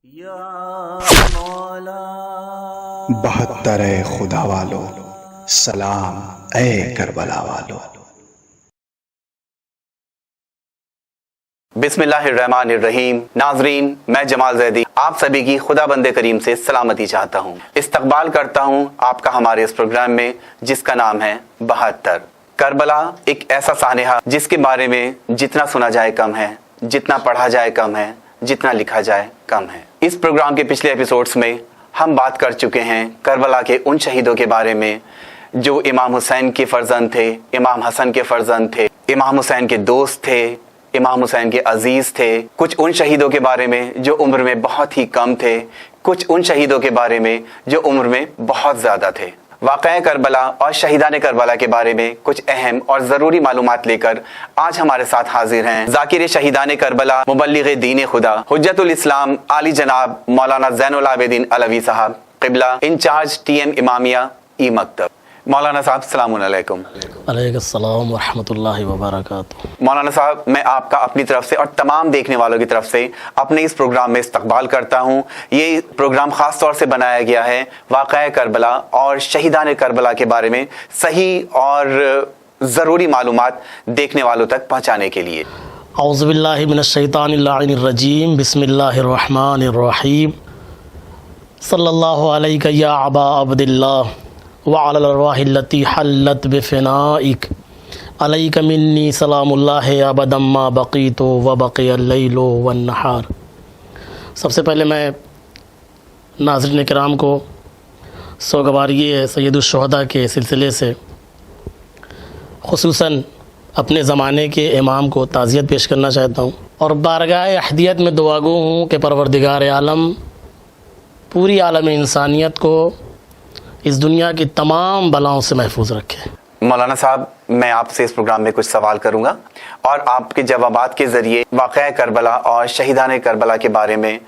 72 خدا والو سلام اے کربلا والو۔ بسم اللہ الرحمن الرحیم۔ ناظرین، میں جمال زیدی آپ سبھی کی خدا بندے کریم سے سلامتی چاہتا ہوں، استقبال کرتا ہوں آپ کا ہمارے اس پروگرام میں جس کا نام ہے 72۔ کربلا ایک ایسا سانحہ جس کے بارے میں جتنا سنا جائے کم ہے، جتنا پڑھا جائے کم ہے، جتنا لکھا جائے کم ہے۔ اس پروگرام کے پچھلے ایپیسوڈز میں ہم بات کر چکے ہیں کربلا کے ان شہیدوں کے بارے میں جو امام حسین کے فرزند تھے، امام حسن کے فرزند تھے، امام حسین کے دوست تھے، امام حسین کے عزیز تھے۔ کچھ ان شہیدوں کے بارے میں جو عمر میں بہت ہی کم تھے، کچھ ان شہیدوں کے بارے میں جو عمر میں بہت زیادہ تھے۔ واقعہ کربلا اور شہیدان کربلا کے بارے میں کچھ اہم اور ضروری معلومات لے کر آج ہمارے ساتھ حاضر ہیں ذاکر شہیدان کربلا، مبلغ دین خدا، حجت الاسلام عالی جناب مولانا زین العابدین علوی صاحب قبلہ، انچارج ٹی ایم امامیہ ای مکتب۔ مولانا صاحب السلام علیکم۔ علیکم السلام ورحمۃ اللہ وبرکاتہ۔ مولانا صاحب، میں آپ کا اپنی طرف سے اور تمام دیکھنے والوں کی طرف سے اپنے اس پروگرام میں استقبال کرتا ہوں۔ یہ پروگرام خاص طور سے بنایا گیا ہے واقعہ کربلا اور شہیدان کربلا کے بارے میں صحیح اور ضروری معلومات دیکھنے والوں تک پہنچانے کے لیے۔ اعوذ باللہ من الشیطان اللعین الرجیم، بسم اللہ الرحمن الرحیم، صلی اللہ علیہ یا ابا عبد اللہ وعلی الارواح التی حلت بفنائک، علیک منی سلام اللہ ابدا ما بقیت وبقی اللیل والنہار۔ سب سے پہلے میں ناظرین کرام کو سوگواری سید الشہداء کے سلسلے سے خصوصاً اپنے زمانے کے امام کو تعزیت پیش کرنا چاہتا ہوں اور بارگاہ احدیت میں دعا گو ہوں کہ پروردگار عالم پوری عالم انسانیت کو اس دنیا کی تمام بلاؤں سے محفوظ رکھے۔ مولانا صاحب، میں آپ سے اس پروگرام میں کچھ سوال کروں گا اور آپ کے جوابات کے ذریعے واقعہ کربلا اور شہیدان کربلا کے بارے میں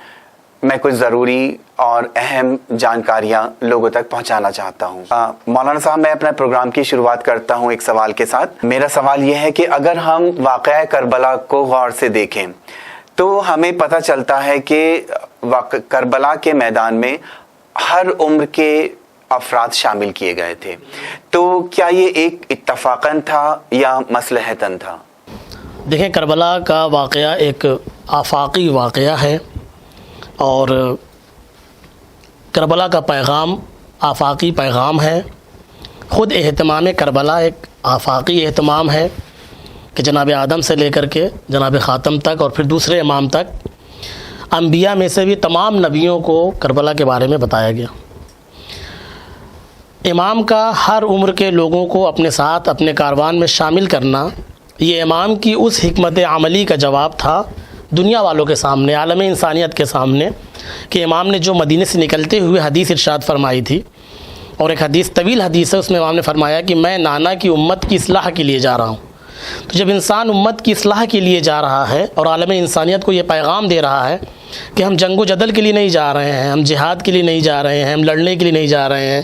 میں کچھ ضروری اور اہم جانکاریاں لوگوں تک پہنچانا چاہتا ہوں۔ مولانا صاحب، میں اپنے پروگرام کی شروعات کرتا ہوں ایک سوال کے ساتھ۔ میرا سوال یہ ہے کہ اگر ہم واقعہ کربلا کو غور سے دیکھیں تو ہمیں پتہ چلتا ہے کہ کربلا کے میدان میں ہر عمر کے افراد شامل کیے گئے تھے، تو کیا یہ ایک اتفاقاً تھا یا مصلحتاً تھا؟ دیکھیں، کربلا کا واقعہ ایک آفاقی واقعہ ہے اور کربلا کا پیغام آفاقی پیغام ہے۔ خود اہتمام کربلا ایک آفاقی اہتمام ہے کہ جناب آدم سے لے کر کے جناب خاتم تک اور پھر دوسرے امام تک انبیاء میں سے بھی تمام نبیوں کو کربلا کے بارے میں بتایا گیا۔ امام کا ہر عمر کے لوگوں کو اپنے ساتھ اپنے کاروان میں شامل کرنا، یہ امام کی اس حکمت عملی کا جواب تھا دنیا والوں کے سامنے، عالم انسانیت کے سامنے، کہ امام نے جو مدینے سے نکلتے ہوئے حدیث ارشاد فرمائی تھی، اور ایک حدیث طویل حدیث ہے، اس میں امام نے فرمایا کہ میں نانا کی امت کی اصلاح کے لیے جا رہا ہوں۔ تو جب انسان امت کی اصلاح کے لیے جا رہا ہے اور عالم انسانیت کو یہ پیغام دے رہا ہے کہ ہم جنگ و جدل کے لیے نہیں جا رہے ہیں، ہم جہاد کے لیے نہیں جا رہے ہیں، ہم لڑنے کے لیے نہیں جا رہے ہیں،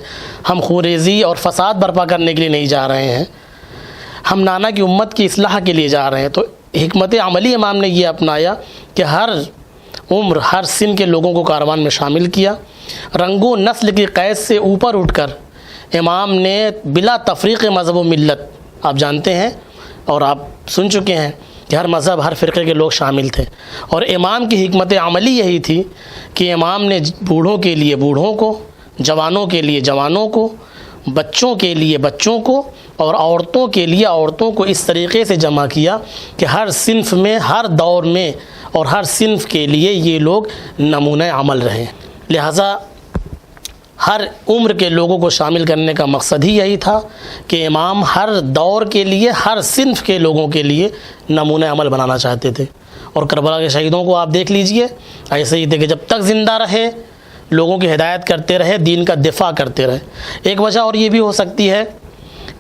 ہم خوریزی اور فساد برپا کرنے کے لیے نہیں جا رہے ہیں، ہم نانا کی امت کی اصلاح کے لیے جا رہے ہیں، تو حکمت عملی امام نے یہ اپنایا کہ ہر عمر ہر سن کے لوگوں کو کاروان میں شامل کیا۔ رنگ و نسل کی قید سے اوپر اٹھ کر امام نے بلا تفریق مذہب و ملت، آپ جانتے ہیں اور آپ سن چکے ہیں کہ ہر مذہب ہر فرقے کے لوگ شامل تھے، اور امام کی حکمت عملی یہی تھی کہ امام نے بوڑھوں کے لیے بوڑھوں کو، جوانوں کے لیے جوانوں کو، بچوں کے لیے بچوں کو اور عورتوں کے لیے عورتوں کو اس طریقے سے جمع کیا کہ ہر صنف میں، ہر دور میں اور ہر صنف کے لیے یہ لوگ نمونہ عمل رہیں۔ لہٰذا ہر عمر کے لوگوں کو شامل کرنے کا مقصد ہی یہی تھا کہ امام ہر دور کے لیے، ہر صنف کے لوگوں کے لیے نمونہ عمل بنانا چاہتے تھے۔ اور کربلا کے شہیدوں کو آپ دیکھ لیجئے، ایسے ہی تھے کہ جب تک زندہ رہے لوگوں کی ہدایت کرتے رہے، دین کا دفاع کرتے رہے۔ ایک وجہ اور یہ بھی ہو سکتی ہے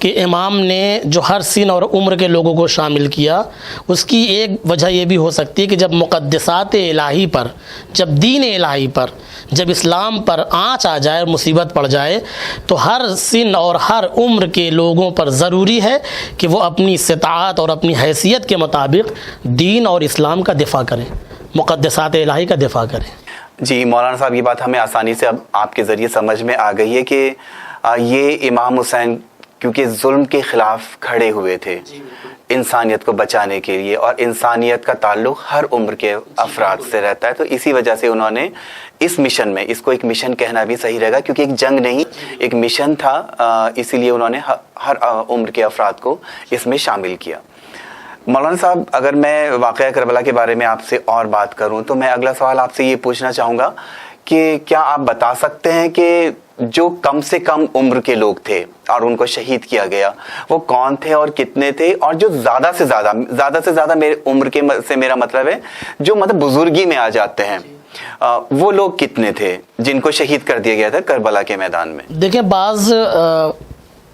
کہ امام نے جو ہر سن اور عمر کے لوگوں کو شامل کیا، اس کی ایک وجہ یہ بھی ہو سکتی ہے کہ جب مقدسات الہی پر، جب دین الہی پر، جب اسلام پر آنچ آ جائے، مصیبت پڑ جائے، تو ہر سن اور ہر عمر کے لوگوں پر ضروری ہے کہ وہ اپنی استطاعت اور اپنی حیثیت کے مطابق دین اور اسلام کا دفاع کریں، مقدسات الہی کا دفاع کریں۔ جی مولانا صاحب، یہ بات ہمیں آسانی سے اب آپ کے ذریعے سمجھ میں آ گئی ہے کہ یہ امام حسین کیونکہ ظلم کے خلاف کھڑے ہوئے تھے انسانیت کو بچانے کے لیے، اور انسانیت کا تعلق ہر عمر کے افراد سے رہتا ہے، تو اسی وجہ سے انہوں نے اس مشن میں، اس کو ایک مشن کہنا بھی صحیح رہے گا کیونکہ ایک جنگ نہیں، ایک مشن تھا، اسی لیے انہوں نے ہر عمر کے افراد کو اس میں شامل کیا۔ مولانا صاحب، اگر میں واقعہ کربلا کے بارے میں آپ سے اور بات کروں تو میں اگلا سوال آپ سے یہ پوچھنا چاہوں گا کہ کیا آپ بتا سکتے ہیں کہ جو کم سے کم عمر کے لوگ تھے اور ان کو شہید کیا گیا وہ کون تھے اور کتنے تھے، اور جو زیادہ سے زیادہ میرے عمر کے سے میرا مطلب ہے جو مطلب بزرگی میں آ جاتے ہیں، وہ لوگ کتنے تھے جن کو شہید کر دیا گیا تھا کربلا کے میدان میں؟ دیکھیں، بعض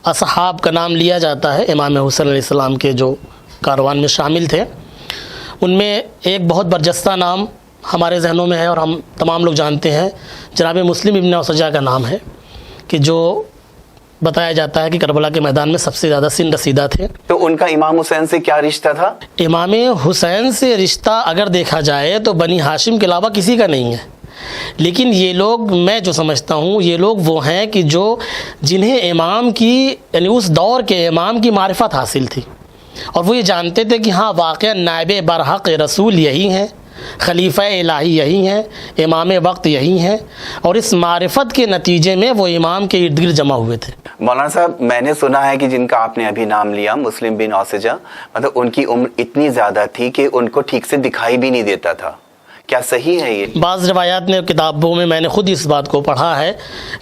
اصحاب کا نام لیا جاتا ہے امام حسین علیہ السلام کے جو کاروان میں شامل تھے، ان میں ایک بہت برجستہ نام ہمارے ذہنوں میں ہے اور ہم تمام لوگ جانتے ہیں، جناب مسلم ابن اوسجہ کا نام ہے، کہ جو بتایا جاتا ہے کہ کربلا کے میدان میں سب سے زیادہ سن رسیدہ تھے۔ تو ان کا امام حسین سے کیا رشتہ تھا؟ امام حسین سے رشتہ اگر دیکھا جائے تو بنی ہاشم کے علاوہ کسی کا نہیں ہے، لیکن یہ لوگ، میں جو سمجھتا ہوں، یہ لوگ وہ ہیں کہ جنہیں امام کی، یعنی اس دور کے امام کی معرفت حاصل تھی، اور وہ یہ جانتے تھے کہ ہاں واقعہ نائب برحق رسول یہی ہیں، خلیفہ الہی یہی ہیں، امام وقت یہی ہیں، اور اس معرفت کے نتیجے میں وہ امام کے ارد گرد جمع ہوئے تھے۔ مولانا صاحب، میں نے سنا ہے کہ جن کا آپ نے ابھی نام لیا مسلم بن اوسجہ، مطلب ان کی عمر اتنی زیادہ تھی کہ ان کو ٹھیک سے دکھائی بھی نہیں دیتا تھا، کیا صحیح ہے یہ؟ بعض روایات میں، کتابوں میں نے خود اس بات کو پڑھا ہے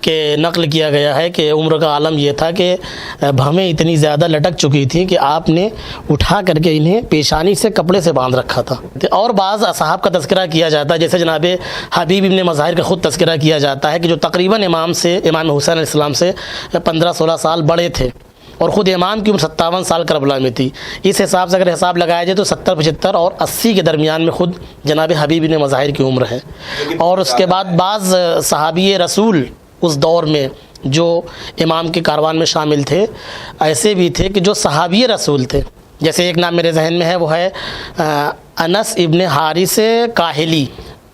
کہ نقل کیا گیا ہے کہ عمر کا عالم یہ تھا کہ بھویں اتنی زیادہ لٹک چکی تھی کہ آپ نے اٹھا کر کے انہیں پیشانی سے کپڑے سے باندھ رکھا تھا۔ اور بعض اصحاب کا تذکرہ کیا جاتا ہے، جیسے جناب حبیب ابن مظاہر کا خود تذکرہ کیا جاتا ہے کہ جو تقریباً امام حسین علیہ السلام سے 15-16 سال بڑے تھے، اور خود امام کی عمر 57 سال کربلا میں تھی۔ اس حساب سے اگر حساب لگایا جائے تو 70، 75 اور 80 کے درمیان میں خود جناب حبیب بن مظاہر کی عمر ہے۔ اور اس کے بعد بعض صحابی رسول اس دور میں جو امام کے کاروان میں شامل تھے، ایسے بھی تھے کہ جو صحابی رسول تھے، جیسے ایک نام میرے ذہن میں ہے، وہ ہے انس ابن حارث کاہلی،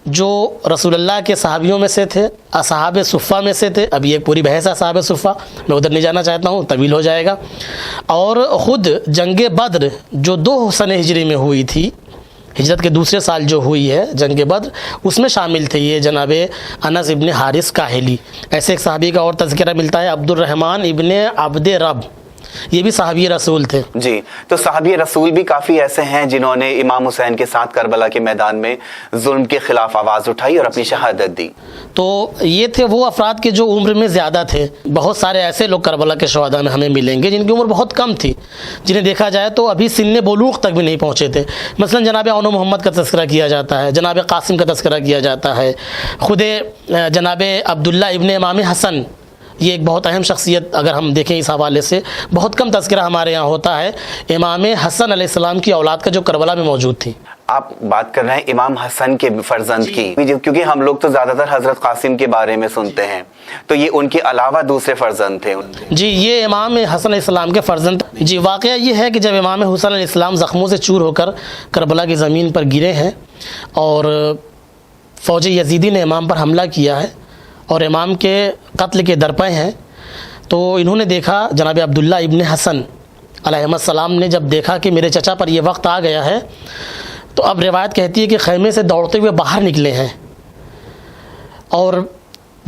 جو رسول اللہ کے صحابیوں میں سے تھے، اصحاب صفہ میں سے تھے۔ اب یہ ایک پوری بحث ہے اصحاب صفہ، میں ادھر نہیں جانا چاہتا ہوں، طویل ہو جائے گا۔ اور خود جنگ بدر جو 2 سن ہجری میں ہوئی تھی، ہجرت کے دوسرے سال جو ہوئی ہے جنگ بدر، اس میں شامل تھے یہ جناب انس ابن حارث کاہلی۔ ایسے ایک صحابی کا اور تذکرہ ملتا ہے، عبد الرحمن ابن عبد رب، یہ بھی صحابی رسول تھے۔ جی، تو صحابی رسول بھی کافی ایسے ہیں جنہوں نے امام حسین کے ساتھ کربلا کے میدان میں ظلم کے خلاف آواز اٹھائی اور اپنی شہادت دی۔ تو یہ تھے وہ افراد کے جو عمر میں زیادہ تھے۔ بہت سارے ایسے لوگ کربلا کے شہداء میں ہمیں ملیں گے جن کی عمر بہت کم تھی، جنہیں دیکھا جائے تو ابھی سن بلوغ تک بھی نہیں پہنچے تھے۔ مثلا جناب عون محمد کا تذکرہ کیا جاتا ہے، جناب قاسم کا تذکرہ کیا جاتا ہے، خود جناب عبداللہ ابن امام حسن، یہ ایک بہت اہم شخصیت اگر ہم دیکھیں اس حوالے سے، بہت کم تذکرہ ہمارے یہاں ہوتا ہے امام حسن علیہ السلام کی اولاد کا جو کربلا میں موجود تھی۔ آپ بات کر رہے ہیں امام حسن کے فرزند کی، کیونکہ ہم لوگ تو زیادہ تر حضرت قاسم کے بارے میں سنتے ہیں، تو یہ ان کے علاوہ دوسرے فرزند تھے؟ جی، یہ امام حسن علیہ السلام کے فرزند۔ جی، واقعہ یہ ہے کہ جب امام حسن علیہ السلام زخموں سے چور ہو کر کربلا کی زمین پر گرے ہیں اور فوج یزیدی نے امام پر حملہ کیا ہے اور امام کے قتل کے درپے ہیں، تو انہوں نے دیکھا، جناب عبداللہ ابن حسن علیہ السلام نے جب دیکھا کہ میرے چچا پر یہ وقت آ گیا ہے، تو اب روایت کہتی ہے کہ خیمے سے دوڑتے ہوئے باہر نکلے ہیں اور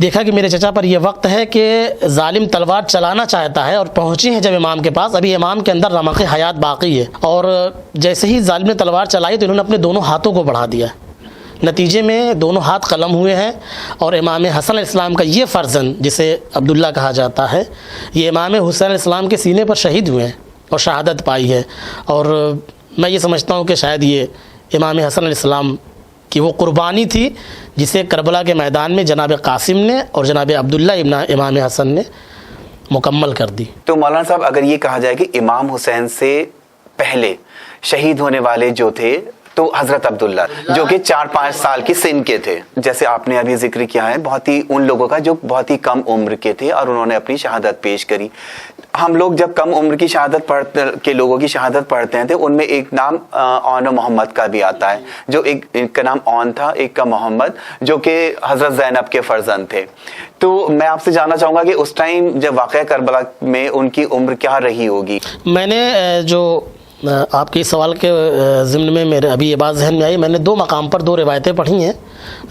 دیکھا کہ میرے چچا پر یہ وقت ہے کہ ظالم تلوار چلانا چاہتا ہے، اور پہنچے ہیں جب امام کے پاس، ابھی امام کے اندر رمق حیات باقی ہے، اور جیسے ہی ظالم نے تلوار چلائی تو انہوں نے اپنے دونوں ہاتھوں کو بڑھا دیا، نتیجے میں دونوں ہاتھ قلم ہوئے ہیں، اور امام حسن علیہ السلام کا یہ فرزند جسے عبداللہ کہا جاتا ہے، یہ امام حسین علیہ السلام کے سینے پر شہید ہوئے ہیں اور شہادت پائی ہے۔ اور میں یہ سمجھتا ہوں کہ شاید یہ امام حسن علیہ السلام کی وہ قربانی تھی جسے کربلا کے میدان میں جناب قاسم نے اور جناب عبداللہ ابن امام حسن نے مکمل کر دی۔ تو مولانا صاحب، اگر یہ کہا جائے کہ امام حسین سے پہلے شہید ہونے والے جو تھے تو حضرت عبداللہ جو کہ 4-5 سال کی سن کے تھے، جیسے آپ نے ابھی ذکر کیا ہے، بہت ہی ان لوگوں کا جو بہت ہی کم عمر کے تھے اور انہوں نے اپنی شہادت پیش کری. ہم لوگ جب کم عمر کی شہادت کے لوگوں کی شہادت پڑھتے ہیں تو ان میں ایک نام اون و محمد کا بھی آتا ہے، جو ایک کا نام اون تھا، ایک کا محمد، جو کہ حضرت زینب کے فرزند تھے. تو میں آپ سے جاننا چاہوں گا کہ اس ٹائم جب واقعہ کربلا میں ان کی عمر کیا رہی ہوگی؟ میں نے جو آپ کے اس سوال کے ضمن میں میرے ابھی یہ بات ذہن میں آئی، میں نے 2 مقام پر 2 روایتیں پڑھی ہیں،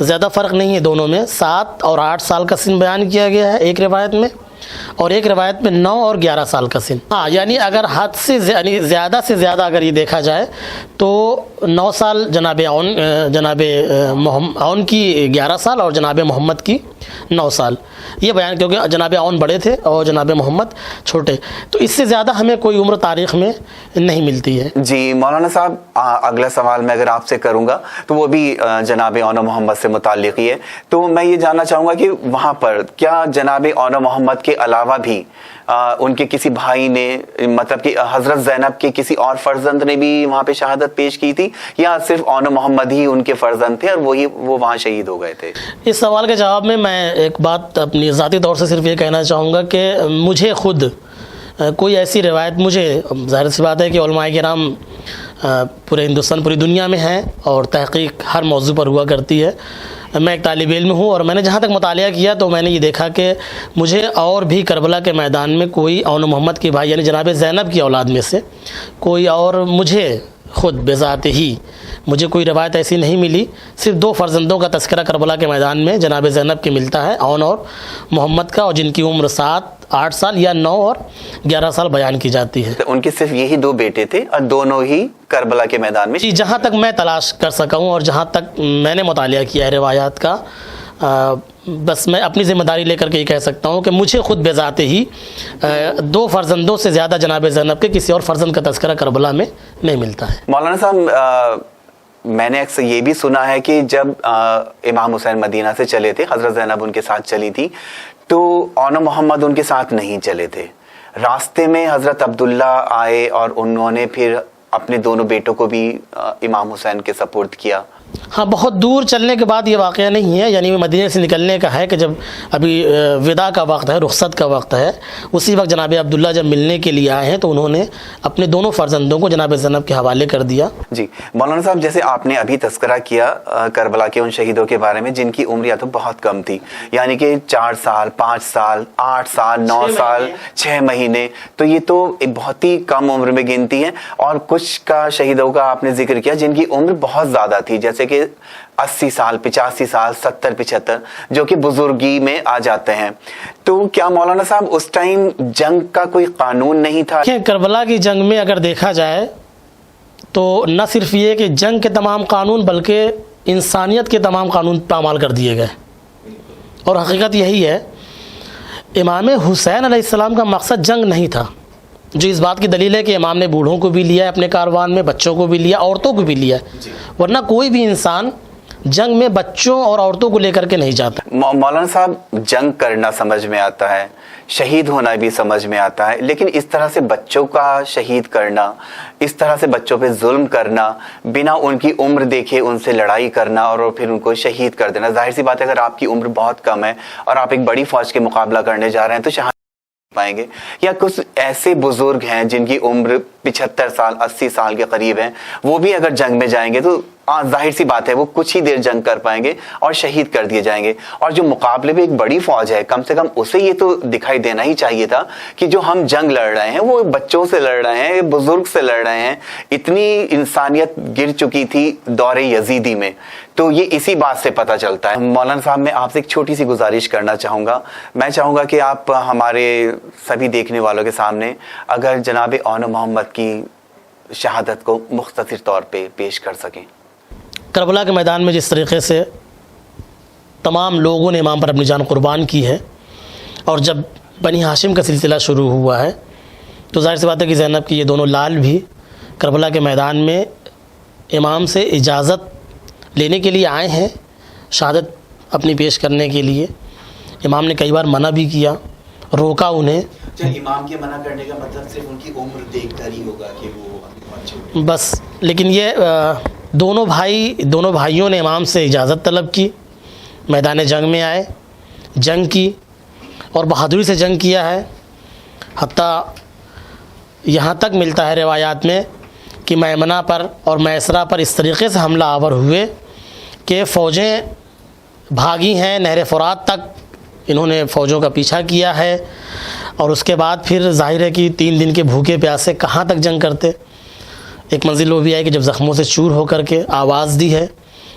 زیادہ فرق نہیں ہے دونوں میں. 7 اور 8 سال کا سن بیان کیا گیا ہے ایک روایت میں، اور ایک روایت میں 9 اور 11 سال کا سن. ہاں، یعنی اگر حد سے زیادہ سے زیادہ اگر یہ دیکھا جائے تو 9 سال جناب اون کی 11 سال اور جناب محمد کی 9 سال، یہ بیان، کیونکہ جناب اون بڑے تھے اور جناب محمد چھوٹے، تو اس سے زیادہ ہمیں کوئی عمر تاریخ میں نہیں ملتی ہے. جی مولانا صاحب، اگلا سوال میں اگر آپ سے کروں گا تو وہ بھی جناب اون و محمد سے متعلق ہی ہے. تو میں یہ جاننا چاہوں گا کہ وہاں پر کیا جناب اون و محمد کے علاوہ بھی ان کے کسی بھائی نے، مطلب کہ حضرت زینب کے کسی اور فرزند نے بھی وہاں پہ شہادت پیش کی تھی، یا صرف اون و محمد ہی ان کے فرزند تھے اور وہ وہاں شہید ہو گئے تھے؟ اس سوال کے جواب میں ایک بات اپنی ذاتی طور سے صرف یہ کہنا چاہوں گا کہ مجھے خود کوئی ایسی روایت، مجھے ظاہر سی بات ہے کہ علماء کرام پورے ہندوستان، پوری دنیا میں ہیں اور تحقیق ہر موضوع پر ہوا کرتی ہے. میں ایک طالب علم ہوں اور میں نے جہاں تک مطالعہ کیا تو میں نے یہ دیکھا کہ مجھے اور بھی کربلا کے میدان میں کوئی اون و محمد کے بھائی یعنی جناب زینب کی اولاد میں سے کوئی اور مجھے خود بذات ہی مجھے کوئی روایت ایسی نہیں ملی. صرف 2 فرزندوں کا تذکرہ کربلا کے میدان میں جناب زینب کے ملتا ہے، اون اور محمد کا، اور جن کی عمر 7-8 سال یا 9 اور 11 سال بیان کی جاتی ہے. ان کے صرف یہی 2 بیٹے تھے اور دونوں ہی کربلا کے میدان میں؟ جی، جہاں تک میں تلاش کر سکا ہوں اور جہاں تک میں نے مطالعہ کیا ہے روایات کا، بس میں اپنی ذمہ داری لے کر کے یہ کہہ سکتا ہوں کہ مجھے خود بذات ہی 2 فرزندوں سے زیادہ جناب زینب کے کسی اور فرزند کا تذکرہ کربلا میں نہیں ملتا ہے. مولانا صاحب، میں نے اکثر یہ بھی سنا ہے کہ جب امام حسین مدینہ سے چلے تھے، حضرت زینب ان کے ساتھ چلی تھی، تو اون و محمد ان کے ساتھ نہیں چلے تھے. راستے میں حضرت عبداللہ آئے اور انہوں نے پھر اپنے دونوں بیٹوں کو بھی امام حسین کے سپرد کیا. ہاں، بہت دور چلنے کے بعد یہ واقعہ نہیں ہے، یعنی مدینے سے نکلنے کا ہے کہ جب ابھی وداع کا وقت ہے، رخصت کا وقت ہے، اسی وقت جناب عبداللہ جب ملنے کے لیے آئے ہیں تو انہوں نے اپنے دونوں فرزندوں کو جناب زینب کے حوالے کر دیا. جی مولانا صاحب، جیسے آپ نے ابھی تذکرہ کیا کربلا کے ان شہیدوں کے بارے میں جن کی عمر یا تو بہت کم تھی، یعنی کہ 4 سال، 5 سال، 8 سال، 9 سال، 6 مہینے، تو یہ تو بہت ہی کم عمر میں گنتی ہیں. اور کچھ کا شہیدوں کا آپ نے ذکر کیا جن کی عمر بہت زیادہ تھی، جیسے کہ 80 سال، 85 سال، 70، 75، جو کہ بزرگی میں آ جاتے ہیں. تو کیا مولانا صاحب اس ٹائم جنگ کا کوئی قانون نہیں تھا؟ کربلا کی جنگ میں اگر دیکھا جائے تو نہ صرف یہ کہ جنگ کے تمام قانون بلکہ انسانیت کے تمام قانون پامال کر دیے گئے. اور حقیقت یہی ہے، امام حسین علیہ السلام کا مقصد جنگ نہیں تھا، جو اس بات کی دلیل ہے کہ امام نے بوڑھوں کو بھی لیا ہے اپنے کاروان میں، بچوں کو بھی لیا، عورتوں کو بھی لیا ہے. ورنہ کوئی بھی انسان جنگ میں بچوں اور عورتوں کو لے کر کے نہیں جاتا. مولانا صاحب، جنگ کرنا سمجھ میں آتا ہے، شہید ہونا بھی سمجھ میں آتا ہے، لیکن اس طرح سے بچوں کا شہید کرنا، اس طرح سے بچوں پہ ظلم کرنا، بنا ان کی عمر دیکھے ان سے لڑائی کرنا اور پھر ان کو شہید کر دینا، ظاہر سی بات ہے اگر آپ کی عمر بہت کم ہے اور آپ ایک بڑی فوج کے مقابلہ کرنے جا رہے ہیں تو شہادت پائیں گے. یا کچھ ایسے بزرگ ہیں جن کی عمر 75 سال، 80 سال کے قریب ہیں، وہ بھی اگر جنگ میں جائیں گے تو ظاہر سی بات ہے وہ کچھ ہی دیر جنگ کر پائیں گے اور شہید کر دیے جائیں گے. اور جو مقابلے میں ایک بڑی فوج ہے، کم سے کم اسے یہ تو دکھائی دینا ہی چاہیے تھا کہ جو ہم جنگ لڑ رہے ہیں وہ بچوں سے لڑ رہے ہیں، بزرگ سے لڑ رہے ہیں. اتنی انسانیت گر چکی تھی دور یزیدی میں، تو یہ اسی بات سے پتہ چلتا ہے. مولانا صاحب، میں آپ سے ایک چھوٹی سی گزارش کرنا چاہوں گا. میں چاہوں گا کہ آپ ہمارے سبھی دیکھنے والوں کے سامنے اگر جناب اون و محمد کی شہادت کو مختصر طور پہ پیش کر سکیں. کربلا کے میدان میں جس طریقے سے تمام لوگوں نے امام پر اپنی جان قربان کی ہے، اور جب بنی ہاشم کا سلسلہ شروع ہوا ہے تو ظاہر سی بات ہے کہ زینب کی یہ دونوں لال بھی کربلا کے میدان میں امام سے اجازت لینے کے لیے آئے ہیں، شہادت اپنی پیش کرنے کے لیے. امام نے کئی بار منع بھی کیا، روکا انہیں. امام کے منع کرنے کا مطلب صرف ان کی عمر دیکھ کر ہی ہوگا کہ وہ بس، لیکن یہ دونوں بھائیوں نے امام سے اجازت طلب کی، میدان جنگ میں آئے، جنگ کی اور بہادری سے جنگ کیا ہے۔ حتیٰ یہاں تک ملتا ہے روایات میں کہ میمنہ پر اور میسرہ پر اس طریقے سے حملہ آور ہوئے کہ فوجیں بھاگی ہیں، نہر فرات تک انہوں نے فوجوں کا پیچھا کیا ہے، اور اس کے بعد پھر ظاہر ہے کہ 3 دن کے بھوکے پیاسے کہاں تک جنگ کرتے۔ ایک منزل وہ بھی ہے کہ جب زخموں سے چور ہو کر کے آواز دی ہے،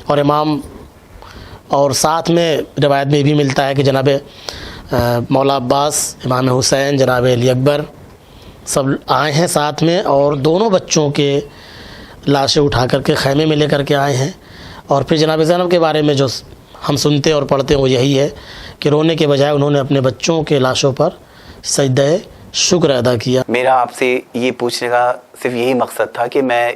اور امام اور ساتھ میں روایت میں بھی ملتا ہے کہ جناب مولا عباس، امام حسین، جناب علی اکبر سب آئے ہیں ساتھ میں، اور دونوں بچوں کے لاشیں اٹھا کر کے خیمے میں لے کر کے آئے ہیں۔ اور پھر جناب زینب کے بارے میں جو ہم سنتے اور پڑھتے ہیں وہ یہی ہے کہ رونے کے بجائے انہوں نے اپنے بچوں کے لاشوں پر سجدہ شکر ادا کیا۔ میرا آپ سے یہ پوچھنے کا صرف یہی مقصد تھا کہ میں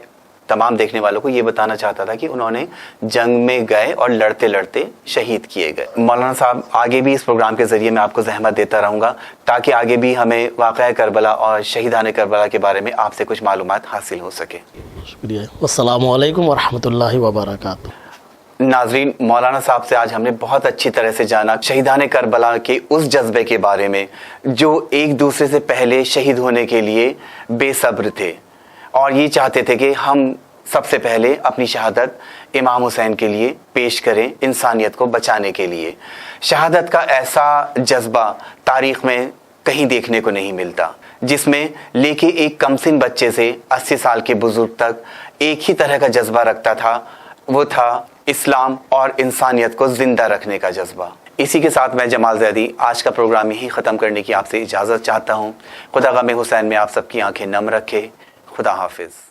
تمام دیکھنے والوں کو یہ بتانا چاہتا تھا کہ انہوں نے جنگ میں گئے اور لڑتے لڑتے شہید کیے گئے۔ مولانا صاحب، آگے بھی اس پروگرام کے ذریعے میں آپ کو زحمت دیتا رہوں گا تاکہ آگے بھی ہمیں واقعہ کربلا اور شہیدان کربلا کے بارے میں آپ سے کچھ معلومات حاصل ہو سکے۔ شکریہ۔ السلام علیکم ورحمۃ اللہ وبرکاتہ۔ ناظرین، مولانا صاحب سے آج ہم نے بہت اچھی طرح سے جانا شہیدان کربلا کے اس جذبے کے بارے میں جو ایک دوسرے سے پہلے شہید ہونے کے لیے بے صبر تھے اور یہ چاہتے تھے کہ ہم سب سے پہلے اپنی شہادت امام حسین کے لیے پیش کریں، انسانیت کو بچانے کے لیے۔ شہادت کا ایسا جذبہ تاریخ میں کہیں دیکھنے کو نہیں ملتا، جس میں لے کے ایک کم سن بچے سے 80 سال کے بزرگ تک ایک ہی طرح کا جذبہ رکھتا تھا، وہ تھا اسلام اور انسانیت کو زندہ رکھنے کا جذبہ۔ اسی کے ساتھ میں جمال زیدی آج کا پروگرام یہی ختم کرنے کی آپ سے اجازت چاہتا ہوں۔ خدا غم حسین میں آپ سب کی آنکھیں نم رکھے۔ خدا حافظ۔